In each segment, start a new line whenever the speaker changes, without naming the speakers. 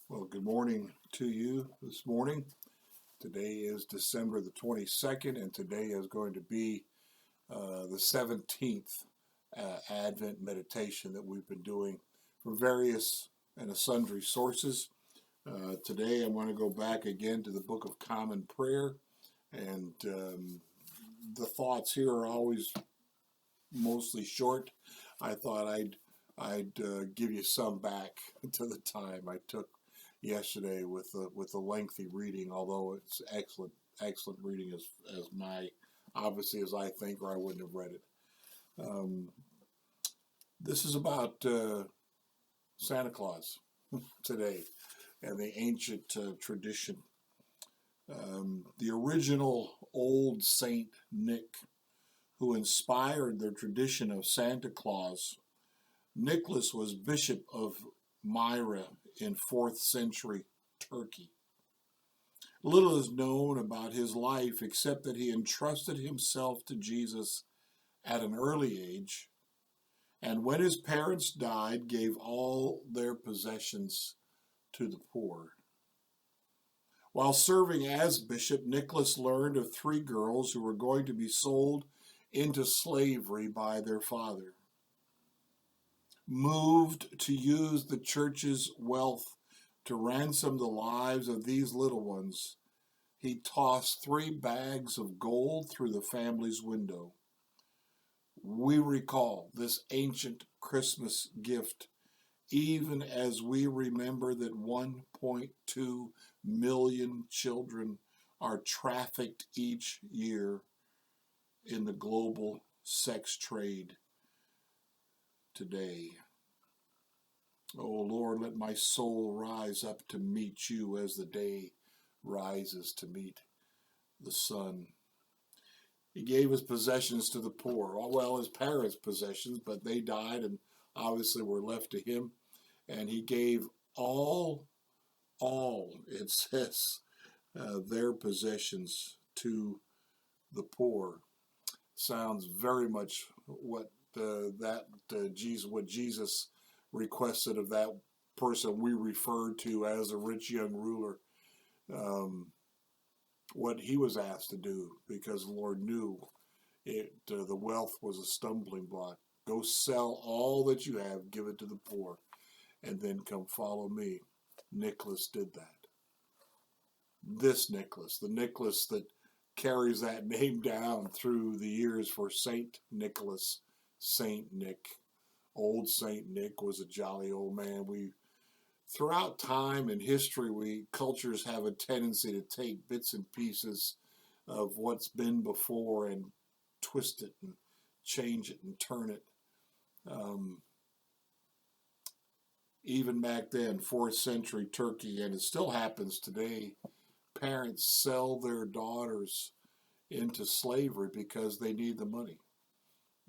Well, good morning to you this morning. Today is December the 22nd, and today is going to be the 17th Advent meditation that we've been doing for various and sundry sources. Today I'm going to go back again to the Book of Common Prayer, and the thoughts here are always mostly short. I thought I'd give you some back to the time I took yesterday with a lengthy reading, although it's excellent reading as my obviously as I think, or I wouldn't have read it. This is about Santa Claus today and the ancient tradition. The original old Saint Nick, who inspired the tradition of Santa Claus. Nicholas was bishop of Myra in 4th century Turkey. Little is known about his life except that he entrusted himself to Jesus at an early age, and when his parents died, gave all their possessions to the poor. While serving as bishop, Nicholas learned of 3 girls who were going to be sold into slavery by their father. Moved to use the church's wealth to ransom the lives of these little ones, he tossed 3 bags of gold through the family's window. We recall this ancient Christmas gift even as we remember that 1.2 million children are trafficked each year in the global sex trade today. Oh Lord, let my soul rise up to meet you as the day rises to meet the sun. He gave his possessions to the poor. Well, his parents' possessions, but they died and obviously were left to him. And he gave all, it says, their possessions to the poor. Sounds very much what Jesus requested of that person we refer to as a rich young ruler, what he was asked to do, because the Lord knew the wealth was a stumbling block. Go sell all that you have, give it to the poor, and then come follow me. Nicholas did that. This Nicholas, the Nicholas that carries that name down through the years for Saint Nicholas, Saint Nick. Old Saint Nick was a jolly old man. Throughout time and history, cultures have a tendency to take bits and pieces of what's been before and twist it and change it and turn it. Even back then, 4th century Turkey, and it still happens today, parents sell their daughters into slavery because they need the money,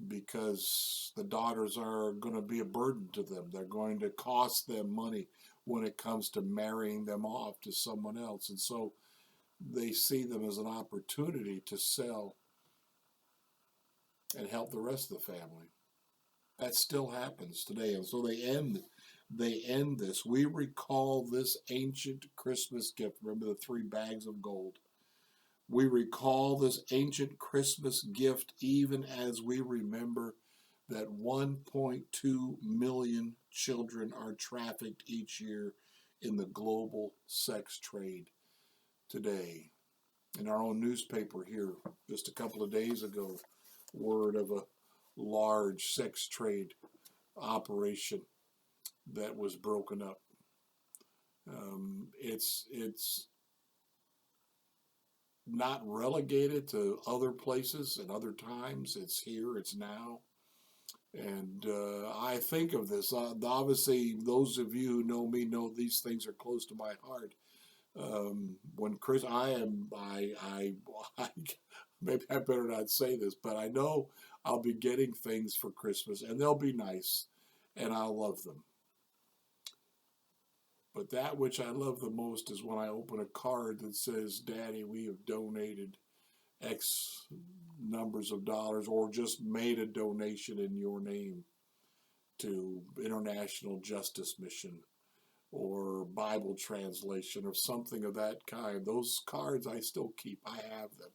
because the daughters are going to be a burden to them. They're going to cost them money when it comes to marrying them off to someone else. And so they see them as an opportunity to sell and help the rest of the family. That still happens today. And so they end this. We recall this ancient Christmas gift. Remember the 3 bags of gold. We recall this ancient Christmas gift even as we remember that 1.2 million children are trafficked each year in the global sex trade today. In our own newspaper here, just a couple of days ago, word of a large sex trade operation that was broken up. It's not relegated to other places and other times. It's here, it's now. And I think of this. Obviously, those of you who know me know these things are close to my heart. When Chris, maybe I better not say this, but I know I'll be getting things for Christmas, and they'll be nice, and I'll love them. But that which I love the most is when I open a card that says, Daddy, we have donated X numbers of dollars, or just made a donation in your name to International Justice Mission, or Bible translation or something of that kind. Those cards I still keep. I have them.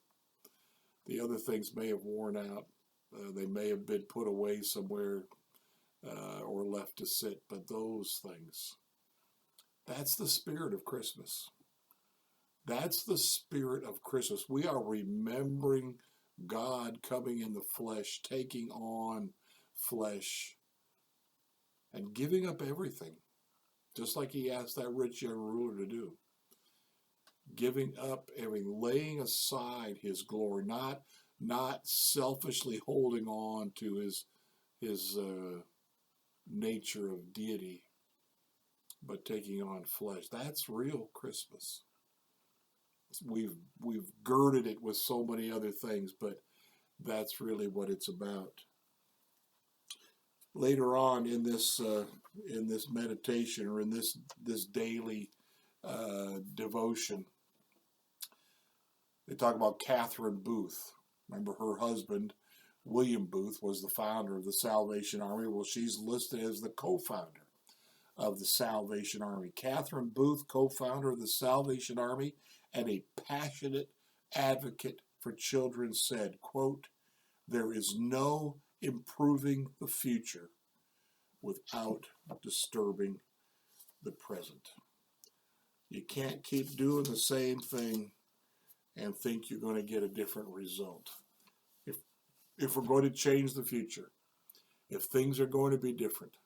The other things may have worn out. They may have been put away somewhere or left to sit, but those things, that's the spirit of Christmas. That's the spirit of Christmas. We are remembering God coming in the flesh, taking on flesh, and giving up everything, just like he asked that rich young ruler to do. Giving up everything, laying aside his glory, not selfishly holding on to his nature of deity, but taking on flesh. That's real Christmas. We've girded it with so many other things, but that's really what it's about. Later on in this meditation, or in this daily devotion, they talk about Catherine Booth. Remember, her husband, William Booth, was the founder of the Salvation Army. Well, she's listed as the co-founder of the Salvation Army. Catherine Booth, co-founder of the Salvation Army and a passionate advocate for children, said, quote, "There is no improving the future without disturbing the present." You can't keep doing the same thing and think you're going to get a different result. If we're going to change the future, if things are going to be different,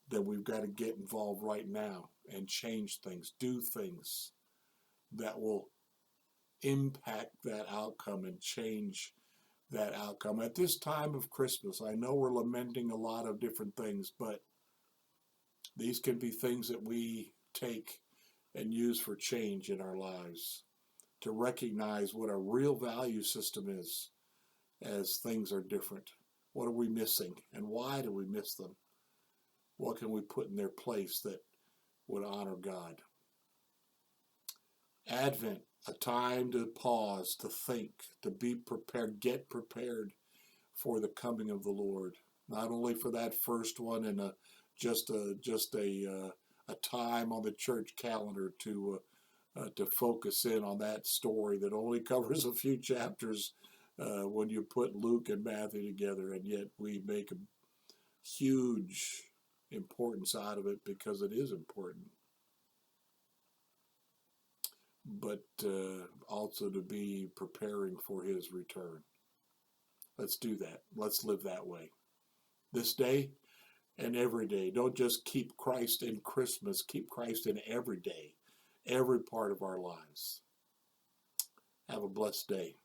then we've got to get involved right now and change things, do things that will impact that outcome and change that outcome. At this time of Christmas, I know we're lamenting a lot of different things, but these can be things that we take and use for change in our lives, to recognize what our real value system is as things are different. What are we missing, and why do we miss them? What can we put in their place that would honor God? Advent, a time to pause, to think, to be prepared, get prepared for the coming of the Lord. Not only for that first one and just a time on the church calendar to focus in on that story that only covers a few chapters when you put Luke and Matthew together, and yet we make a huge importance out of it because it is important. But also to be preparing for his return. Let's do that. Let's live that way. This day and every day. Don't just keep Christ in Christmas. Keep Christ in every day, every part of our lives. Have a blessed day.